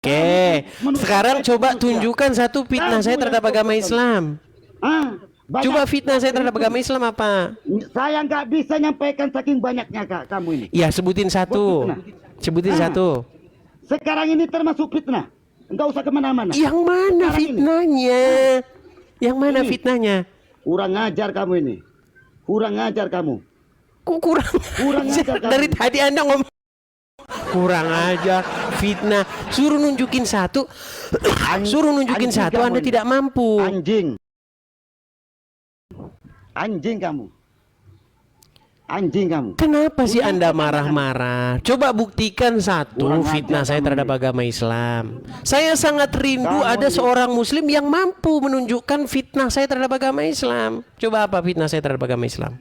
Oke, sekarang coba tunjukkan satu fitnah saya terhadap agama Islam. Coba fitnah saya terhadap agama Islam apa? Saya nggak bisa nyampaikan saking banyaknya kamu ini. Ya, sebutin satu. Sebutin satu. Sekarang ini termasuk fitnah. Enggak usah kemana-mana. Yang mana Sekarang fitnahnya? Yang mana Ini. fitnahnya? Kurang ngajar kamu ini. Kurang ngajar kamu. Kok kurang ajar kamu. Dari tadi Anda ngomong kurang aja, fitnah. Suruh nunjukin satu. Suruh nunjukin anjing satu kamu Anda ini. tidak mampu. Anjing. Anjing kamu. Anjing kamu. Kenapa sih Anda marah-marah? Coba buktikan satu Kurang fitnah ajar saya kamu terhadap ini. agama Islam. Saya sangat rindu Kamu ada ini. seorang muslim yang mampu menunjukkan fitnah saya terhadap agama Islam. Coba apa fitnah saya terhadap agama Islam?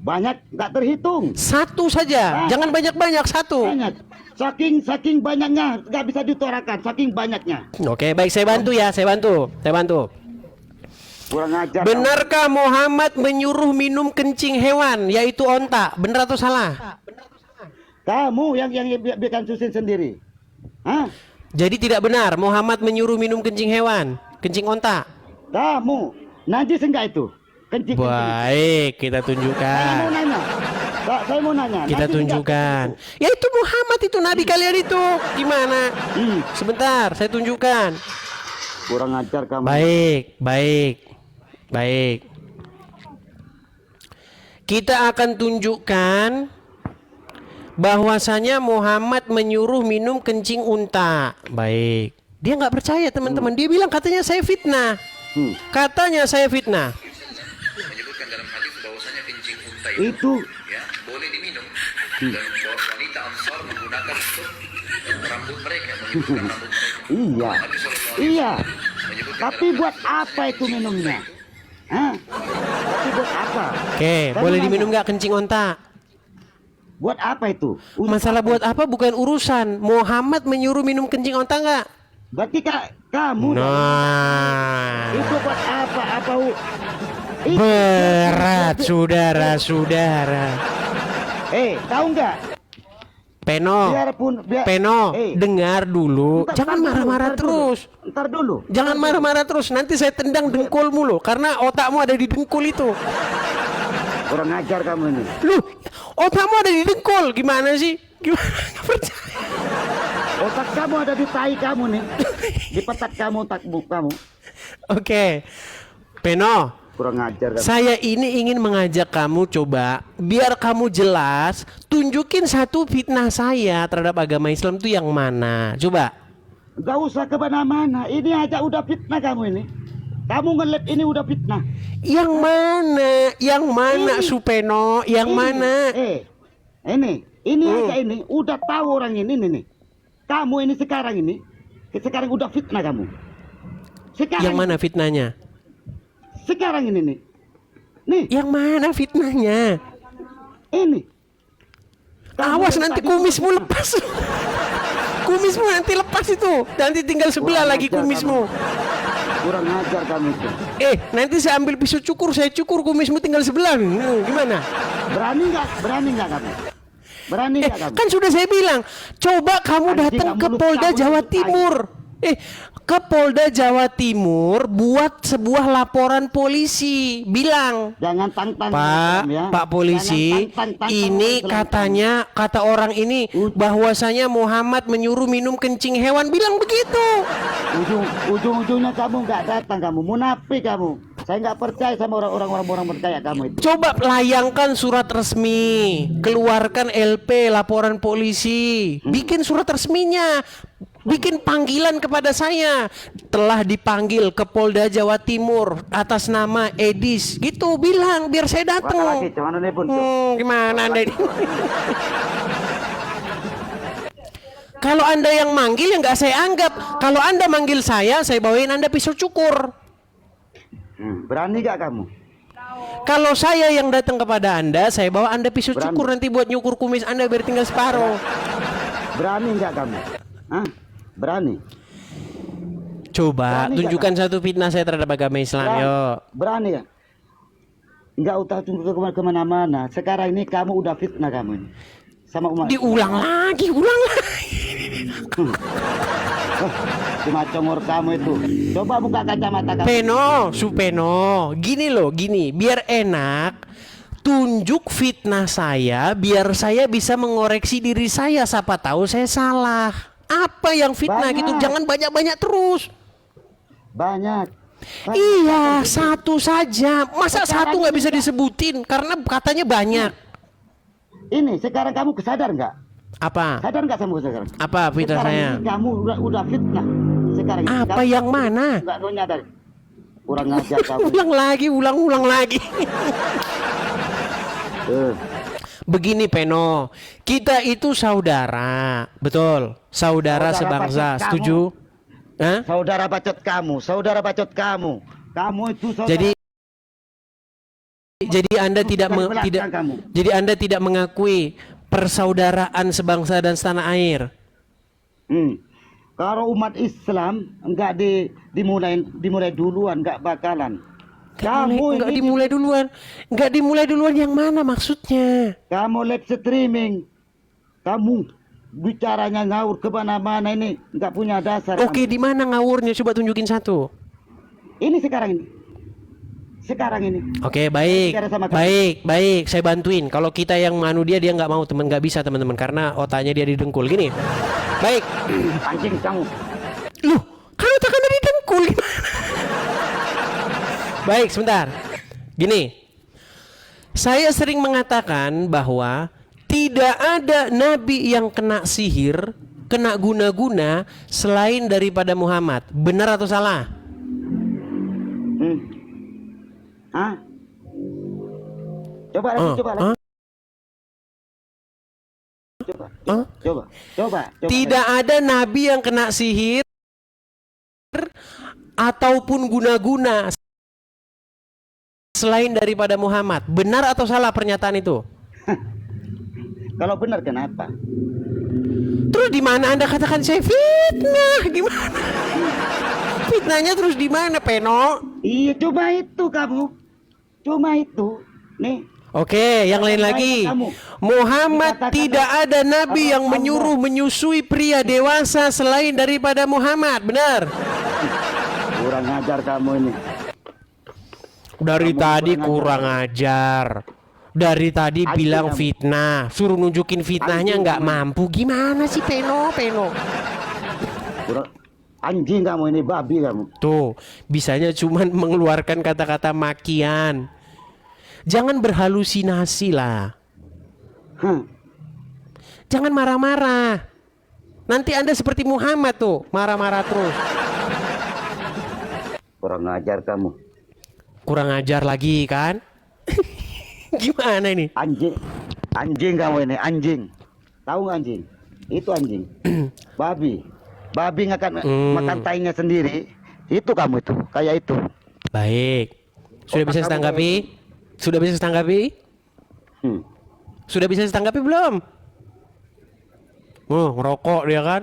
Banyak nggak terhitung. Satu saja, jangan banyak-banyak, satu. Banyak. Saking banyaknya nggak bisa diutarakan. Saking banyaknya. Oke, baik, saya bantu ya, saya bantu. Kurang ajar. Benarkah Muhammad menyuruh minum kencing hewan, yaitu onta? Benar atau salah? Kamu yang bikin susin sendiri. Hah? Jadi tidak benar Muhammad menyuruh minum kencing hewan, kencing onta. Kamu najis enggak itu? Kencing. Baik, kita Saya mau tunjukkan. nanya. Saya mau nanya. Kita najis enggak tunjukkan. kencing Ya itu Muhammad itu nabi kalian itu. Gimana? itu? Sebentar, saya tunjukkan. Kurang ajar kamu. Baik. Kita akan tunjukkan bahwasanya Muhammad menyuruh minum kencing unta. Baik. Dia nggak percaya teman-teman. Dia bilang katanya saya fitnah. Katanya saya fitnah. Menyebutkan dalam hadis bahwasanya kencing unta Itu ya boleh diminum dan wanita Ansar menggunakan untuk rambut mereka, menyebutkan rambut mereka. iya. Nabi SAW Iya. menyebutkan Tapi buat apa itu minumnya? Hah? Tapi buat apa? Oke, Saya boleh mau diminum nanya. nggak kencing onta? Buat apa itu? Masalah buat apa bukan urusan. Muhammad menyuruh minum kencing onta nggak? Berarti kamu Nah, itu buat apa? Itu- berat saudara-saudara. Tahu nggak? Peno, Peno, dengar dulu. Jangan marah-marah terus. Ntar dulu. Jangan marah-marah terus. Nanti saya tendang dengkulmu loh, karena otakmu ada di dengkul itu. Kurang ajar kamu ini. Loh, otakmu ada di dengkul. Gimana sih? Gimana? Nggak percaya. Otak kamu ada di tai kamu nih. Di petak kamu, otakmu kamu. Oke, Peno. Kurang ajar kamu. Saya ini ingin mengajak kamu coba biar kamu jelas tunjukin satu fitnah saya terhadap agama Islam itu yang mana. Coba. Gak usah kemana-mana. Ini aja udah fitnah kamu ini. Kamu nge-lab ini udah fitnah. Yang mana? Yang mana Ini. Supeno? Yang Ini. mana? Ini aja ini udah tahu orang ini nih. Kamu ini sekarang udah fitnah kamu. Sekarang Yang mana fitnahnya? Sekarang ini nih. Nih, Yang mana fitnahnya? ini. Kamu Awas yang nanti tadi kumismu fitnah. lepas. Kumismu nanti lepas itu. Nanti tinggal sebelah Kurang lagi ajar kumismu. Kurang ajar kamu itu. Nanti saya ambil pisau cukur, saya cukur kumismu tinggal sebelah. Gimana? Berani nggak? Berani nggak kamu? Berani nggak kamu? Kan sudah saya bilang, coba kamu Anjing, datang kamu ke lu Polda tahu Jawa itu, Timur. Ke Polda Jawa Timur buat sebuah laporan polisi. Bilang, Jangan tantang Pak, Islam ya. Pak polisi, Jangan tantang ini Islam. katanya, kata orang ini bahwasanya Muhammad menyuruh minum kencing hewan. Bilang begitu. Ujung-ujungnya kamu nggak datang, kamu munafik kamu. Saya nggak percaya sama orang percaya kamu itu. Coba layangkan surat resmi, keluarkan LP laporan polisi, bikin surat resminya, bikin panggilan kepada saya. Telah dipanggil ke Polda Jawa Timur atas nama Edis, gitu bilang biar saya Lagi, datang. cuman ini pun. Gimana anda ini? Kalau anda yang manggil ya nggak saya anggap. Kalau anda manggil saya bawain anda pisau cukur. Berani nggak kamu? Kalau saya yang datang kepada anda, saya bawa anda pisau Berani. cukur nanti buat nyukur kumis anda biar tinggal separuh. Berani nggak kamu? Hah? Berani? Coba Berani tunjukkan satu fitnah saya terhadap agama Islam, yuk. Berani ya? Nggak usah tunggu kemana-mana. Sekarang ini kamu udah fitnah kamu ini. Sama umat. Diulang lagi, ulang lagi. Cuma congor kamu itu. Coba buka kacamata kamu. Supeno, gini loh, gini, biar enak, tunjuk fitnah saya, biar saya bisa mengoreksi diri saya, siapa tahu saya salah. Apa yang fitnah Banyak. gitu, jangan banyak-banyak terus. Banyak. Iya, satu saja. Masa Sekarang satu nggak ini bisa disebutin karena katanya banyak. Ini sekarang kamu kesadar nggak? Apa? Sadar nggak kamu sekarang? Apa fitnah Sekarang saya? ini kamu udah fitnah. Sekarang ini Apa kamu yang mana? Nggak mau nyadar. Kurang ajar kamu. Ulang lagi. Eh, Begini Peno, kita itu saudara, betul? Saudara Saudara sebangsa, bacot setuju? Hah? saudara bacot kamu, saudara bacot kamu. Kamu itu saudara. Jadi Anda tidak Bukan belakang kamu. jadi Anda tidak mengakui persaudaraan sebangsa dan setanah air. Kalau umat Islam enggak dimulai duluan, enggak bakalan. Kamu Enggak ini dimulai duluan. Enggak dimulai duluan yang mana maksudnya? kamu live streaming. Kamu bicaranya ngawur ke mana-mana ini enggak punya dasar. Oke, di mana ngawurnya? Coba tunjukin satu. Ini sekarang ini. Sekarang ini. Oke, baik, Bicara sama kamu. baik, saya bantuin. Kalau kita yang manu dia nggak mau, nggak bisa teman-teman karena otaknya dia didengkul gini. Baik, Anjing kamu. loh, kan otaknya didengkul gimana? Baik, sebentar. Gini, saya sering mengatakan bahwa tidak ada nabi yang kena sihir, kena guna-guna selain daripada Muhammad. Benar atau salah? Hah? Coba lagi, coba lagi. Coba. Tidak ada nabi yang kena sihir ataupun guna-guna selain daripada Muhammad. Benar atau salah pernyataan itu? Kalau benar kenapa? Terus di mana Anda katakan saya fitnah? Gimana? Fitnahnya terus di mana, Peno? Iya, coba itu kamu. Cuma itu. Nih. Oke, yang lain lagi. Muhammad Dikatakan tidak ada nabi Allah. yang menyuruh menyusui pria dewasa selain daripada Muhammad. Benar? Kurang ajar kamu ini. Dari Kamu tadi kurang kurang ajar. Dari tadi Anjing bilang kamu. fitnah, suruh nunjukin fitnahnya Anjing nggak kamu. mampu. Gimana sih Peno? Anjing kamu ini, babi kamu. Tuh, bisanya cuman mengeluarkan kata-kata makian. Jangan berhalusinasi lah. Jangan marah-marah. Nanti Anda seperti Muhammad tuh, marah-marah terus. Kurang ajar kamu. Kurang ajar lagi kan? Gimana ini? Anjing kamu ini, anjing. Tahu nggak anjing? Itu anjing. Babi makan tainya sendiri. Itu kamu itu, kayak itu. Baik. Sudah bisa Otak kamu ditanggapi? Sudah bisa ditanggapi? Sudah bisa ditanggapi belum? Oh, ngerokok dia kan?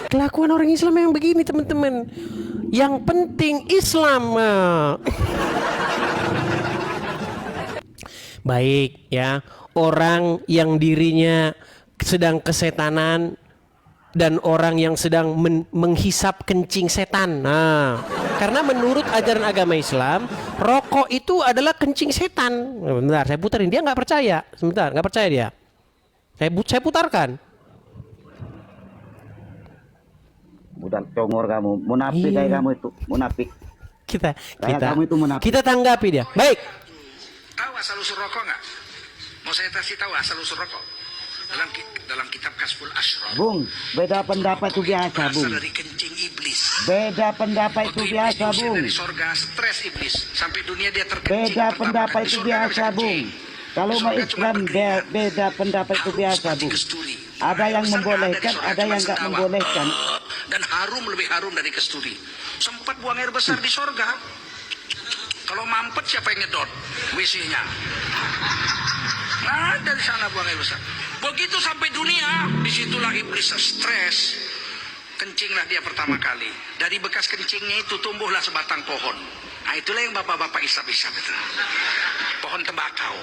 Kelakuan orang Islam yang begini teman-teman. Yang penting Islam. Baik ya, orang yang dirinya sedang kesetanan dan orang yang sedang menghisap kencing setan. Nah, karena menurut ajaran agama Islam, rokok itu adalah kencing setan. Bentar, saya puterin, dia nggak percaya. Sebentar, nggak percaya dia. Saya putarkan. Budak congor kamu, munafik Iya. kayak kamu itu, munafik. Kamu itu munafik. kita tanggapi dia. Baik. Tahu asal usul rokok nggak? Mau saya kasih tahu asal usul rokok? Dalam kitab Kasful Asrar. Bung, beda pendapat itu biasa, Berasal Bung. dari kencing iblis. Beda pendapat itu Waktu biasa, iblis diusir Bung. dari sorga, stres iblis sampai dunia dia terkencing. Beda pertama pendapat kali. itu Di sorga nggak biasa, bisa Bung. kencing. Kalau Di mau sorga Islam cuma berkeringat. beda pendapat itu Harum biasa, seperti Bung. kesturi. Ada yang Besar membolehkan, di sorga, ada cuma yang nggak sendawa. membolehkan. Dan harum lebih harum dari kesturi. Sempat buang air besar di sorga. Kalau mampet siapa yang ngedot WC-nya? Nah, dari sana buang air besar. Begitu sampai dunia, disitulah iblis stres. Kencinglah dia pertama kali. Dari bekas kencingnya itu tumbuhlah sebatang pohon. Nah, itulah yang bapak-bapak isap-isap itu. Pohon tembakau.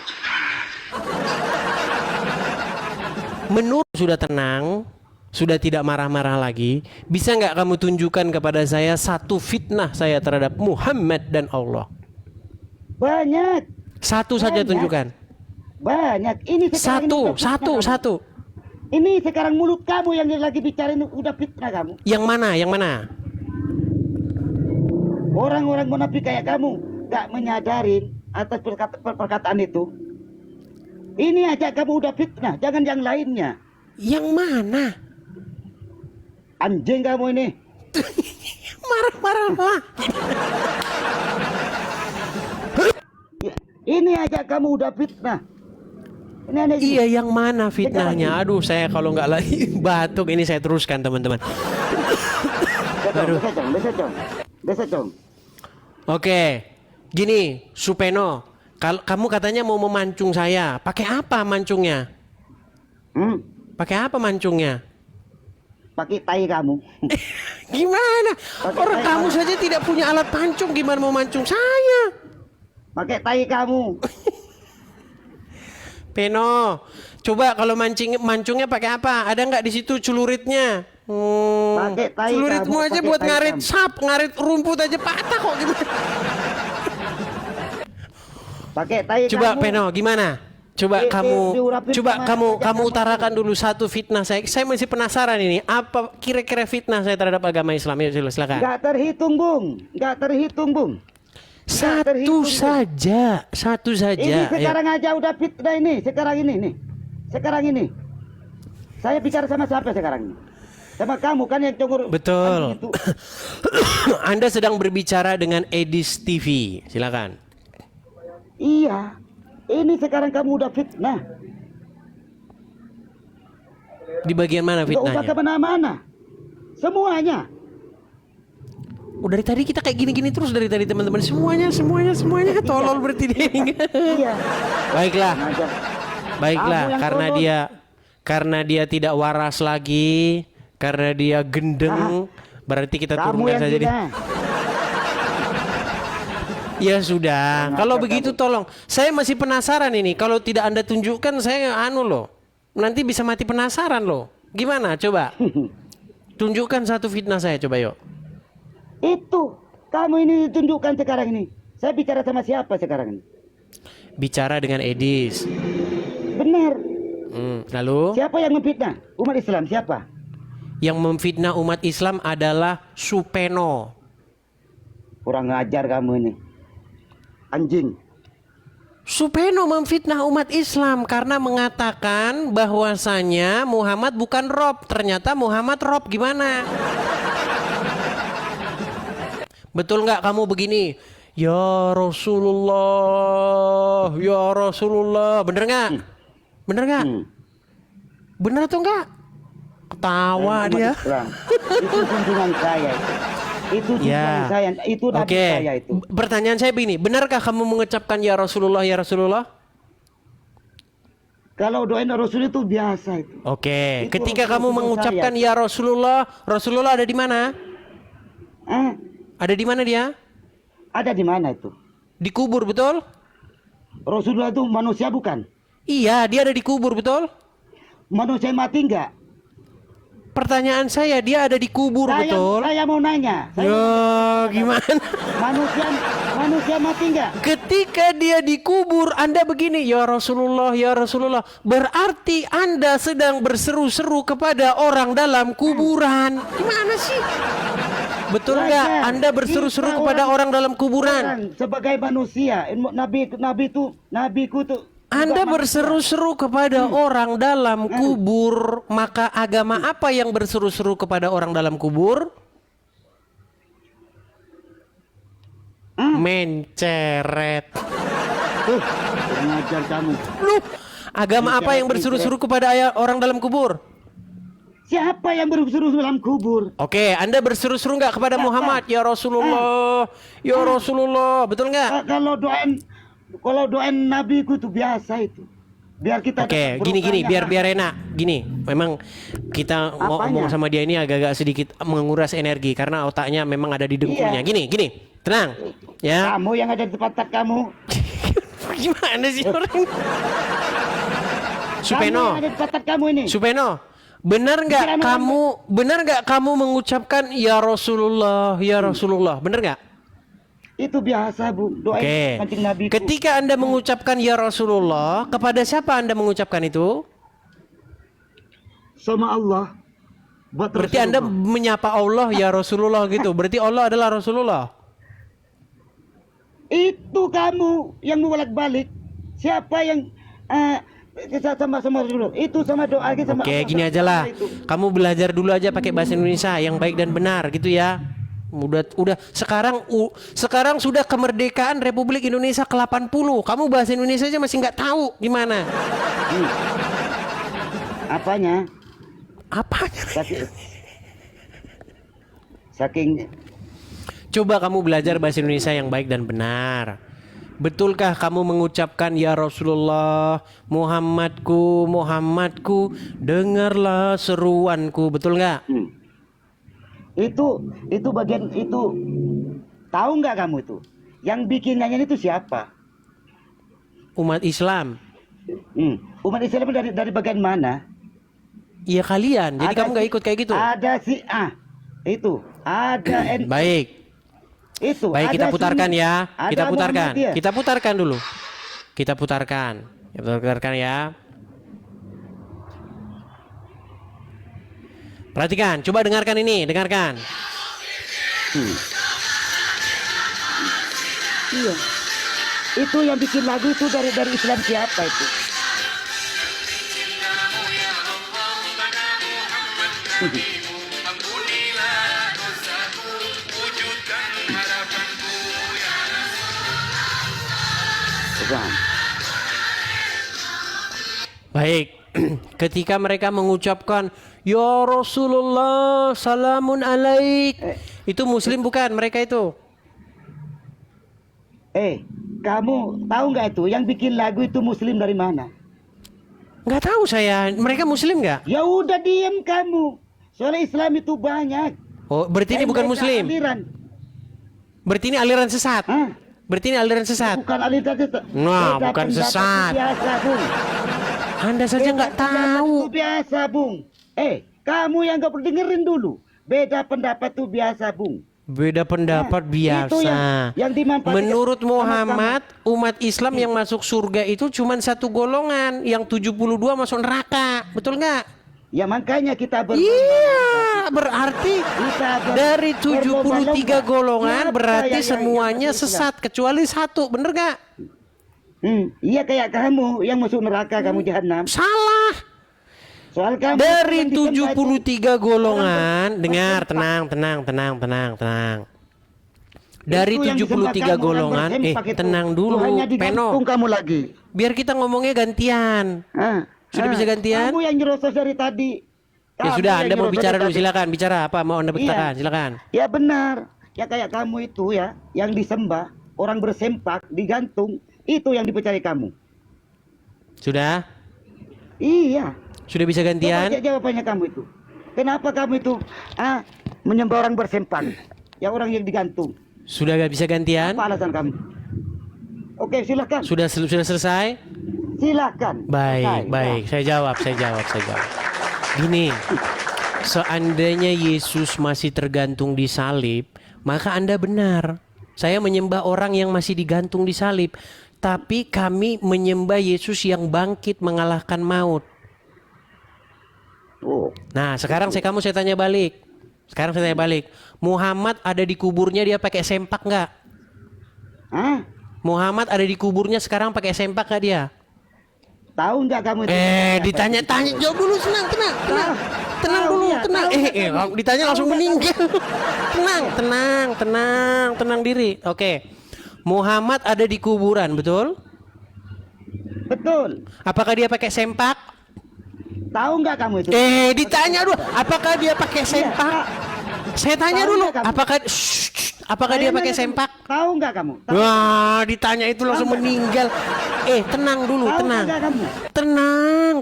Menurut sudah tenang, sudah tidak marah-marah lagi, bisa nggak kamu tunjukkan kepada saya satu fitnah saya terhadap Muhammad dan Allah? Banyak. Satu saja Banyak. tunjukkan. Banyak. Ini sekarang ini udah fitnah kamu. Satu. Ini sekarang mulut kamu yang lagi bicara ini udah fitnah kamu. Yang mana? Yang mana? Orang-orang munafik kayak kamu gak menyadarin atas perkataan itu. Ini aja kamu udah fitnah, jangan yang lainnya. Yang mana? Anjing kamu ini. Marah-marah lah. Ya, ini aja kamu udah fitnah. Ini aneh gini. Iya, yang mana fitnahnya? Aduh, saya kalau nggak lagi batuk ini saya teruskan teman-teman. Aduh. Desa cong. Oke, gini, Supeno, kalau kamu katanya mau memancung saya, pakai apa mancungnya? Pakai apa mancungnya? Pakai tai kamu. Gimana? Orang tai kamu kamu. saja tidak punya alat pancung, gimana mau mancung saya? Pakai tai kamu. Peno, coba kalau mancungnya pakai apa? Ada nggak di situ celuritnya? Pakai tai Celuritmu kamu, aja pakai buat tai ngarit kamu. ngarit rumput aja patah kok gimana? Pakai tai Coba kamu. Peno, gimana? Coba diurapin sama kamu aja utarakan dulu satu fitnah saya. Saya masih penasaran ini. Apa kira-kira fitnah saya terhadap agama Islam? Yuk silakan. Gak terhitung, Bung. Gak terhitung, Bung. Satu terhitung, saja. Ini Ayo. sekarang aja udah fitnah ini. Sekarang ini nih. Sekarang ini. Saya bicara sama siapa sekarang ini? Sama kamu kan yang congor. Betul. Itu. Anda sedang berbicara dengan Edis TV. Silakan. Iya. Ini sekarang kamu udah fitnah. Di bagian mana Gak usah fitnahnya? kemana-mana. Semuanya. Oh, dari tadi kita kayak gini-gini terus dari tadi teman-teman. Semuanya tolol berarti dia ini. Iya. Baiklah. Baiklah, Kamu yang karena dia tidak waras lagi, karena dia gendeng, berarti kita Kamu turunkan yang saja dia. gila. Ya sudah, kalau begitu tolong. Saya masih penasaran ini. Kalau tidak Anda tunjukkan saya loh. Nanti bisa mati penasaran loh. Gimana coba? Tunjukkan satu fitnah saya coba yuk. Itu. Kamu ini ditunjukkan sekarang ini. Saya bicara sama siapa sekarang ini? Bicara dengan Edis. Benar. Lalu Siapa yang memfitnah? Umat Islam siapa? yang memfitnah umat Islam adalah Supeno. Kurang ngajar kamu ini. Anjing. Supeno memfitnah umat Islam karena mengatakan bahwasanya Muhammad bukan Rob. Ternyata Muhammad Rob. Gimana? Betul nggak kamu begini? Ya Rasulullah, ya Rasulullah. Bener nggak? Bener nggak? Bener atau enggak? Ketawa Umat dia. Islam. Itu junjungan saya. Itu junjungan saya. Itu nabi Oke. saya itu. Pertanyaan saya begini, benarkah kamu mengucapkan ya Rasulullah, ya Rasulullah? Kalau doain Rasul itu biasa itu. Oke. Itu Ketika kamu Rasulullah mengucapkan saya. ya Rasulullah, Rasulullah ada di mana? Eh, Ada di mana dia? ada di mana itu? Dikubur, betul? Rasulullah itu manusia bukan? Iya, dia ada dikubur, betul? Manusia mati enggak? Pertanyaan saya, dia ada dikubur, betul? Saya mau nanya. Ya, gimana? Manusia mati enggak? Ketika dia dikubur, Anda begini, ya Rasulullah, ya Rasulullah. Berarti Anda sedang berseru-seru kepada orang dalam kuburan. Gimana sih? Betul nggak? Wajar. Anda berseru-seru Kita kepada orang dalam kuburan. Orang sebagai manusia, nabiku tuh. Anda juga berseru-seru kepada orang dalam kubur. Maka agama apa yang berseru-seru kepada orang dalam kubur? Menceret. manusia. Pengajar kamu. Loh, agama apa yang berseru-seru kepada orang dalam kubur? Siapa yang berseru dalam kubur? Oke, Anda berseru-seru nggak kepada Muhammad? Ya Rasulullah, ya Rasulullah, betul nggak? Kalau doain nabiku itu biasa itu. Biar kita Oke, dapat gini berkahnya. biar enak. Gini, memang kita mau Apanya? ngomong sama dia ini agak-agak sedikit menguras energi karena otaknya memang ada di dengkulnya. Iya. Gini, tenang. Ya. Kamu yang ada di tempat kamu. Gimana sih orang? Kamu yang Supeno, ada di tempat kamu ini. Supeno, benar nggak kamu mengucapkan ya Rasulullah, ya Rasulullah, benar nggak? Itu biasa, Bu. Doa Oke. Kanjeng Nabi. Ketika Anda mengucapkan ya Rasulullah, kepada siapa Anda mengucapkan itu? Sama Allah. Buat Berarti Anda menyapa Allah ya Rasulullah gitu. Berarti Allah adalah Rasulullah. Itu kamu yang bolak-balik. Siapa yang sama Rasulullah? Itu sama doa sama. Oke, gini aja lah. Kamu belajar dulu aja pakai bahasa Indonesia yang baik dan benar gitu ya. Udah sekarang sudah kemerdekaan Republik Indonesia ke-80. Kamu bahasa Indonesia aja masih nggak tahu gimana. Apanya? Saking Coba kamu belajar bahasa Indonesia yang baik dan benar. Betulkah kamu mengucapkan ya Rasulullah, Muhammadku, Muhammadku, dengarlah seruanku, betul nggak? Itu bagian itu. Tahu nggak kamu itu? Yang bikin nyanyian itu siapa? Umat Islam. Umat Islam dari bagian mana? Iya kalian. Jadi kamu nggak ikut kayak gitu? Ada si A. Itu. Ada N. Baik. Itu. Baik, kita putarkan ya. Kita putarkan. Muhammadiyah. Kita putarkan dulu. Kita putarkan. Kita putarkan ya. Perhatikan, coba dengarkan ini, dengarkan. Iya. Itu yang bikin lagu itu dari Islam siapa itu? Ampunilah dosaku, wujudkan harapanku ya Bukan. Baik, ketika mereka mengucapkan ya Rasulullah, salamun alaik, itu Muslim bukan mereka itu? Kamu tahu nggak itu yang bikin lagu itu Muslim dari mana? Nggak tahu saya. Mereka Muslim nggak? Ya udah diem kamu. Soalnya Islam itu banyak. Oh, berarti ini bukan Muslim. Aliran. Berarti ini aliran sesat. Hah? Berarti ini aliran sesat. Bukan aliran sesat. Nah, Beda bukan pendapat sesat. itu biasa, Bung. Anda saja Beda nggak pendapat tahu. Itu biasa, Bung. Kamu yang nggak perlu dengerin dulu. Beda pendapat itu biasa, Bung. Beda pendapat Nah, itu biasa. yang dimanfaatkan Menurut sama Muhammad, umat Islam yang masuk surga itu cuma satu golongan, yang 72 masuk neraka. Betul nggak? Ya makanya kita Iya, berarti dari 73 golongan berarti semuanya sesat kecuali satu, bener nggak? Iya kayak kamu yang masuk neraka, kamu jahanam. Salah. Soal kamu Dari yang disembah itu. 73 golongan, dengar, tenang. Dari Itu yang 73 disembah kamu, golongan, orang bersempak itu. tenang dulu, Tuhannya Peno. digantung kamu lagi. Biar kita ngomongnya gantian. Sudah bisa gantian? Kamu yang nyerocos dari tadi. Ya Kamu sudah, yang Anda mau nyerocos bicara dari dulu, tadi. silakan. Bicara apa mau Anda bicarakan, Iya. silakan. Ya benar. Ya kayak kamu itu ya, yang disembah, orang bersempak, digantung, itu yang dipercaya kamu. Sudah? Iya. Sudah bisa Coba gantian? aja jawabannya kamu itu. Kenapa kamu itu menyembah orang bersempak, yang orang yang digantung? Sudah gak bisa gantian? Apa alasan kamu? Oke, silakan. Sudah selesai? Silakan. Baik, baik. Saya jawab. Gini, seandainya Yesus masih tergantung di salib, maka Anda benar. Saya menyembah orang yang masih digantung di salib. Tapi kami menyembah Yesus yang bangkit mengalahkan maut. Nah, sekarang saya tanya balik. Muhammad ada di kuburnya dia pakai sempak nggak? Muhammad ada di kuburnya sekarang pakai sempak nggak dia? Tahu nggak kamu itu? Ditanya-tanya, jawab dulu, tenang dulu. Ditanya langsung meninggal. tenang diri. Oke. Muhammad ada di kuburan, betul? Betul. Apakah dia pakai sempak? Tahu nggak kamu itu? Ditanya dulu, apakah dia pakai sempak? Saya tanya dulu, apakah dia pakai sempak? Tahu nggak kamu? Wah, ditanya itu langsung meninggal. Tenang dulu,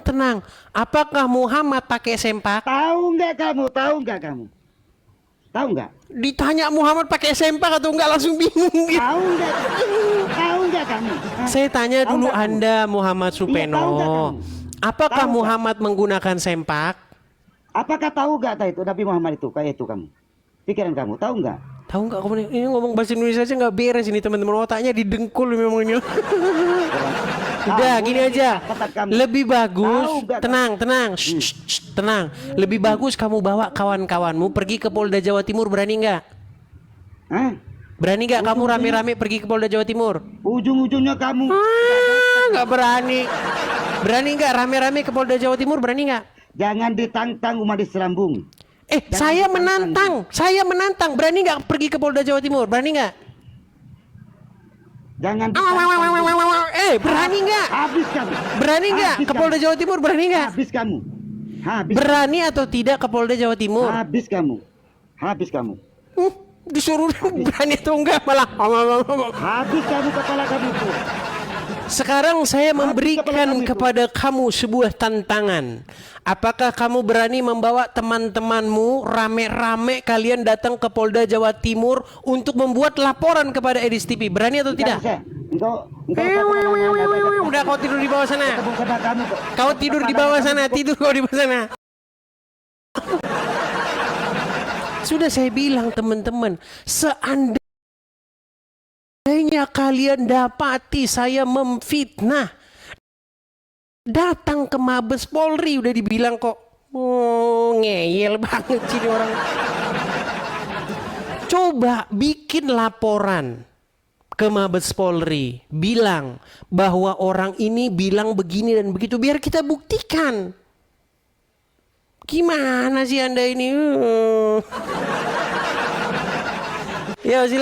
tenang. Apakah Muhammad pakai sempak? Tahu nggak kamu? Tahu nggak? Ditanya Muhammad pakai sempak atau enggak langsung bingung gitu. Tahu nggak kamu? Saya tanya dulu Anda, Muhammad Iya, tahu nggak Supeno. kamu? Apakah Tahu nggak? Muhammad menggunakan sempak? Apakah tahu gak itu Nabi Muhammad itu kayak itu kamu? Pikiran kamu tahu nggak? Tahu nggak kamu nih? Ini ngomong bahasa Indonesia aja nggak beres ini teman-teman, otaknya didengkul memang ini. Udah gini aja. Lebih bagus. Tenang. Tenang. Lebih bagus kamu bawa kawan-kawanmu pergi ke Polda Jawa Timur, berani nggak? Hah? Berani nggak kamu rame-rame pergi ke Polda Jawa Timur? Ujung-ujungnya kamu Nggak berani. Berani nggak rame-rame ke Polda Jawa Timur? Berani nggak? jangan ditantang umat Islambung. Saya menantang. Berani nggak pergi ke Polda Jawa Timur? Berani nggak? Jangan ditantang. Berani nggak? Habis kamu. Berani nggak ke Polda Jawa Timur? Berani nggak? Habis kamu. Habis. Berani atau tidak ke Polda Jawa Timur? Habis kamu. Habis kamu. Disuruh berani atau enggak malah. Habis kamu kepala kamu itu. Sekarang saya memberikan kepada kamu sebuah tantangan. Apakah kamu berani membawa teman-temanmu rame-rame kalian datang ke Polda Jawa Timur untuk membuat laporan kepada Edis TV? Berani atau tidak? Engkau Udah kau tidur di bawah sana. Kau tidur di bawah sana. Tidur kau di bawah sana. Sudah saya bilang teman-teman, seandainya kalian dapati saya memfitnah, datang ke Mabes Polri, udah dibilang kok. Ngeyel banget sih orang. Coba bikin laporan ke Mabes Polri, bilang bahwa orang ini bilang begini dan begitu, biar kita buktikan. Gimana sih Anda ini? Ya, silakan.